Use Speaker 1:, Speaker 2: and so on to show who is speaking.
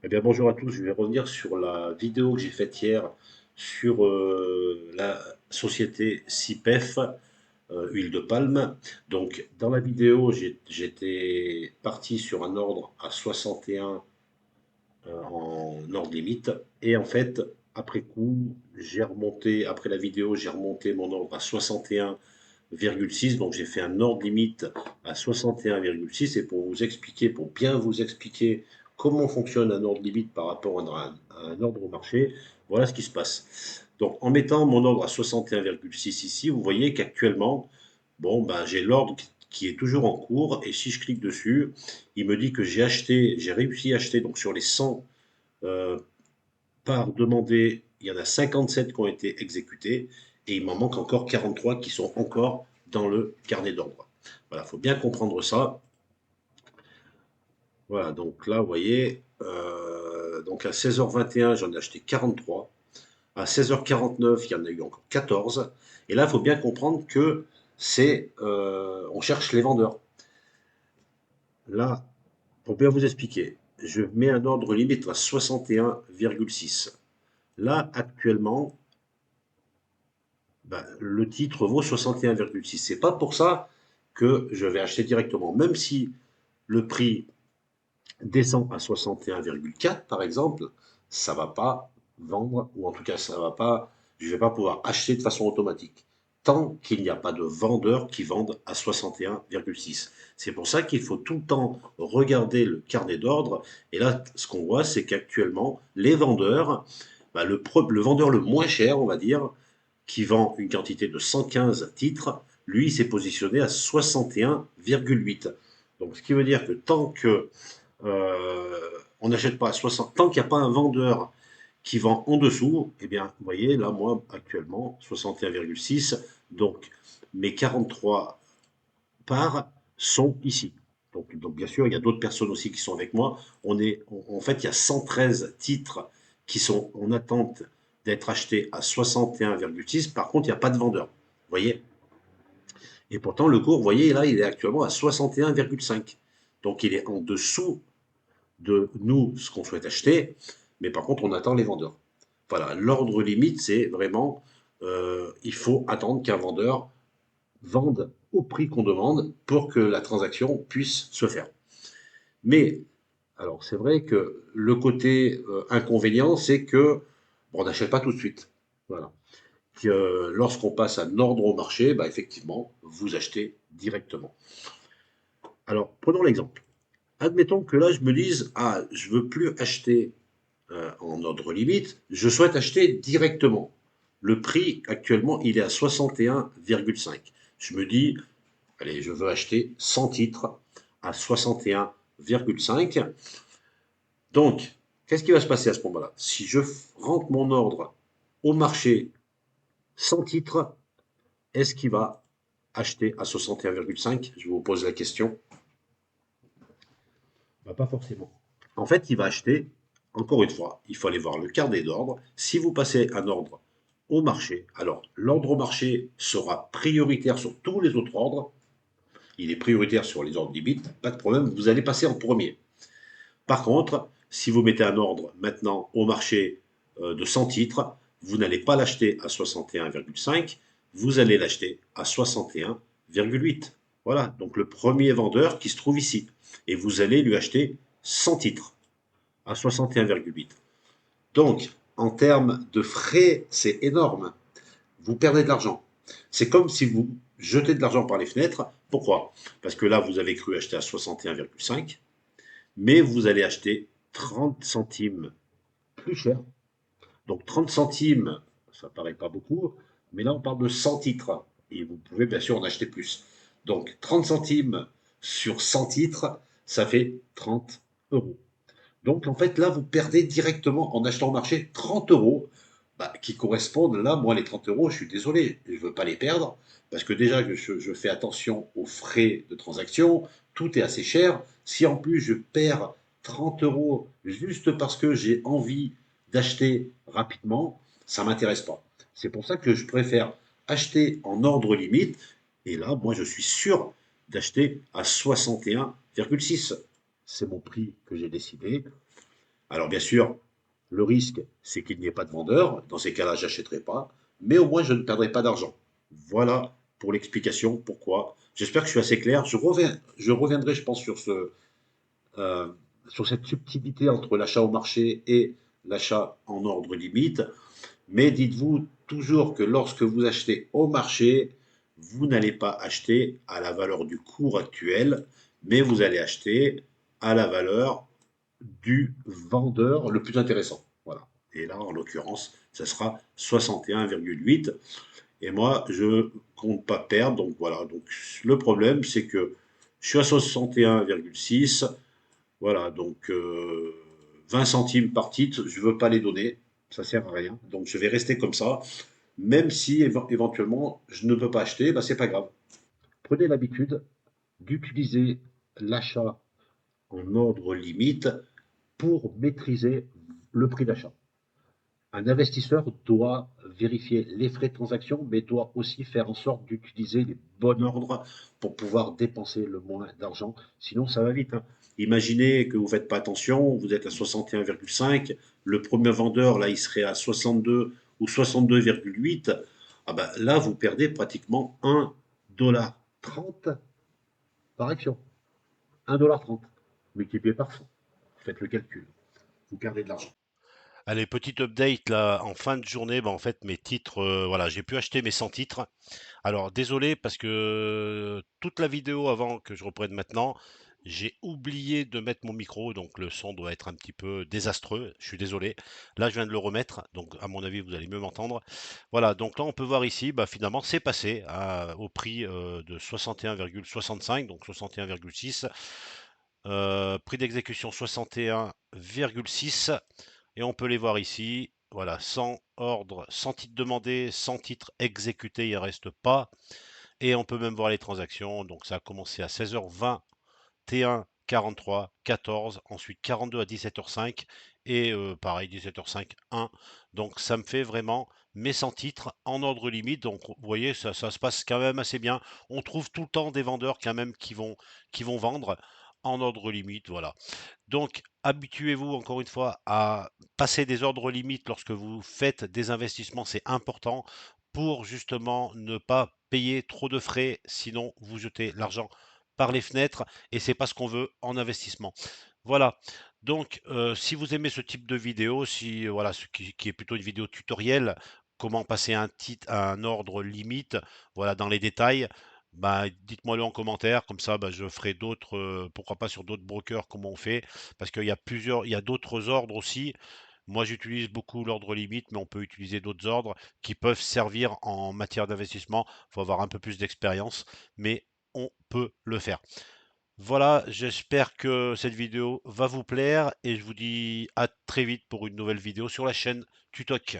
Speaker 1: Eh bien, bonjour à tous. Je vais revenir sur la vidéo que j'ai faite hier sur la société CIPEF, huile de palme. Donc, dans la vidéo, j'étais parti sur un ordre à 61 en ordre limite. Et en fait, après coup, j'ai remonté, après la vidéo, j'ai remonté mon ordre à 61,6. Donc, j'ai fait un ordre limite à 61,6. Et pour vous expliquer, pour bien vous expliquer comment fonctionne un ordre limite par rapport à un ordre au marché, voilà ce qui se passe. Donc, en mettant mon ordre à 61,6 ici, vous voyez qu'actuellement, bon, ben, j'ai l'ordre qui est toujours en cours. Et si je clique dessus, il me dit que j'ai réussi à acheter, donc sur les 100 euh, par demandé, il y en a 57 qui ont été exécutés et il m'en manque encore 43 qui sont encore dans le carnet d'ordre. Voilà, il faut bien comprendre ça. Voilà, donc là, vous voyez, donc à 16h21, j'en ai acheté 43. À 16h49, il y en a eu encore 14. Et là, il faut bien comprendre que on cherche les vendeurs. Là, pour bien vous expliquer, je mets un ordre limite à 61,6. Là, actuellement, ben, le titre vaut 61,6. C'est pas pour ça que je vais acheter directement. Même si le prix descend à 61,4 par exemple, ça va pas vendre, ou en tout cas ça va pas, je vais pas pouvoir acheter de façon automatique. Tant qu'il n'y a pas de vendeurs qui vendent à 61,6. C'est pour ça qu'il faut tout le temps regarder le carnet d'ordre. Et là, ce qu'on voit, c'est qu'actuellement, les vendeurs, ben, le vendeur le moins cher, on va dire, qui vend une quantité de 115 titres, lui s'est positionné à 61,8. Donc, ce qui veut dire que tant que on n'achète pas à 60, tant qu'il n'y a pas un vendeur qui vend en dessous, eh bien, vous voyez, là, moi, actuellement, 61,6, donc mes 43 parts sont ici. Donc, bien sûr, il y a d'autres personnes aussi qui sont avec moi. En fait, il y a 113 titres qui sont en attente d'être achetés à 61,6. Par contre, il n'y a pas de vendeur. Vous voyez. Et pourtant, le cours, vous voyez, là, il est actuellement à 61,5. Donc, il est en dessous de nous ce qu'on souhaite acheter, mais par contre, on attend les vendeurs. Voilà, l'ordre limite, c'est vraiment, il faut attendre qu'un vendeur vende au prix qu'on demande pour que la transaction puisse se faire. Mais, alors c'est vrai que le côté inconvénient, c'est que bon, on n'achète pas tout de suite. Voilà. Lorsqu'on passe un ordre au marché, bah, effectivement, vous achetez directement. Alors, prenons l'exemple. Admettons que là, je me dise, ah, je veux plus acheter en ordre limite, je souhaite acheter directement. Le prix actuellement, il est à 61,5. Je me dis, allez, je veux acheter 100 titres à 61,5. Donc, qu'est-ce qui va se passer à ce moment-là? Si je rentre mon ordre au marché 100 titres, est-ce qu'il va acheter à 61,5? Je vous pose la question. Bah, pas forcément. En fait, il va acheter, encore une fois, il faut aller voir le carnet d'ordre. Si vous passez un ordre au marché, alors l'ordre au marché sera prioritaire sur tous les autres ordres. Il est prioritaire sur les ordres limites, pas de problème, vous allez passer en premier. Par contre, si vous mettez un ordre maintenant au marché de 100 titres, vous n'allez pas l'acheter à 61,5, vous allez l'acheter à 61,8. Voilà, donc le premier vendeur qui se trouve ici. Et vous allez lui acheter 100 titres à 61,8. Donc, en termes de frais, c'est énorme. Vous perdez de l'argent. C'est comme si vous jetez de l'argent par les fenêtres. Pourquoi? Parce que là, vous avez cru acheter à 61,5, mais vous allez acheter 30 centimes plus cher. Donc 30 centimes, ça paraît pas beaucoup, mais là on parle de 100 titres. Et vous pouvez bien sûr en acheter plus. Donc 30 centimes sur 100 titres, ça fait 30 euros. Donc, en fait, là, vous perdez directement en achetant au marché 30 euros, bah, qui correspondent, là, moi, les 30 euros, je suis désolé, je ne veux pas les perdre, parce que déjà, je fais attention aux frais de transaction, tout est assez cher. Si en plus je perds 30 euros juste parce que j'ai envie d'acheter rapidement, ça ne m'intéresse pas. C'est pour ça que je préfère acheter en ordre limite, et là, moi, je suis sûr d'acheter à 61,6. C'est mon prix que j'ai décidé. Alors bien sûr, le risque, c'est qu'il n'y ait pas de vendeur. Dans ces cas-là, j'achèterai pas, mais au moins je ne perdrai pas d'argent. Voilà pour l'explication pourquoi. J'espère que je suis assez clair. Je reviendrai, je pense, euh, sur cette subtilité entre l'achat au marché et l'achat en ordre limite. Mais dites-vous toujours que lorsque vous achetez au marché, vous n'allez pas acheter à la valeur du cours actuel, mais vous allez acheter à la valeur du vendeur le plus intéressant. Voilà. Et là, en l'occurrence, ça sera 61,8. Et moi, je compte pas perdre. Donc voilà. Donc le problème, c'est que je suis à 61,6. Voilà. Donc 20 centimes par titre, je ne veux pas les donner. Ça sert à rien. Donc je vais rester comme ça. Même si éventuellement je ne peux pas acheter, bah, c'est pas grave. Prenez l'habitude d'utiliser l'achat en ordre limite pour maîtriser le prix d'achat. Un investisseur doit vérifier les frais de transaction, mais doit aussi faire en sorte d'utiliser les bons ordres pour pouvoir dépenser le moins d'argent. Sinon, ça va vite, hein. Imaginez que vous ne faites pas attention, vous êtes à 61,5, le premier vendeur, là, il serait à 62 ou 62,8. Ah ben, là, vous perdez pratiquement 1,30 $ par action. 1,30 $ multiplié par 100. Faites le calcul. Vous perdez de l'argent.
Speaker 2: Allez, petite update là, en fin de journée, bah, en fait mes titres, voilà, j'ai pu acheter mes 100 titres. Alors désolé parce que toute la vidéo avant que je reprenne maintenant, j'ai oublié de mettre mon micro, donc le son doit être un petit peu désastreux. Je suis désolé. Là, je viens de le remettre, donc à mon avis, vous allez mieux m'entendre. Voilà, donc là, on peut voir ici, bah, finalement, c'est passé au prix de 61,65, donc 61,6. Prix d'exécution 61,6. Et on peut les voir ici. Voilà, 100 ordres, 100 titres demandés, 100 titres exécutés, il ne reste pas. Et on peut même voir les transactions. Donc ça a commencé à 16h20, T1, 43, 14, ensuite 42 à 17h05 et pareil 17h05, 1. Donc ça me fait vraiment mes 100 titres en ordre limite. Donc vous voyez, ça se passe quand même assez bien. On trouve tout le temps des vendeurs quand même qui vont vendre en ordre limite. Voilà. Donc, habituez-vous encore une fois à passer des ordres limites lorsque vous faites des investissements, c'est important pour justement ne pas payer trop de frais, sinon vous jetez l'argent par les fenêtres et c'est pas ce qu'on veut en investissement. Voilà. Donc, si vous aimez ce type de vidéo, si voilà, ce qui est plutôt une vidéo tutoriel, comment passer un titre à un ordre limite, voilà, dans les détails, bah, dites-moi-le en commentaire, comme ça, bah, je ferai d'autres, pourquoi pas sur d'autres brokers, comment on fait, parce il y a d'autres ordres aussi. Moi, j'utilise beaucoup l'ordre limite, mais on peut utiliser d'autres ordres qui peuvent servir en matière d'investissement. Il faut avoir un peu plus d'expérience, mais on peut le faire. Voilà, j'espère que cette vidéo va vous plaire et je vous dis à très vite pour une nouvelle vidéo sur la chaîne Tutok.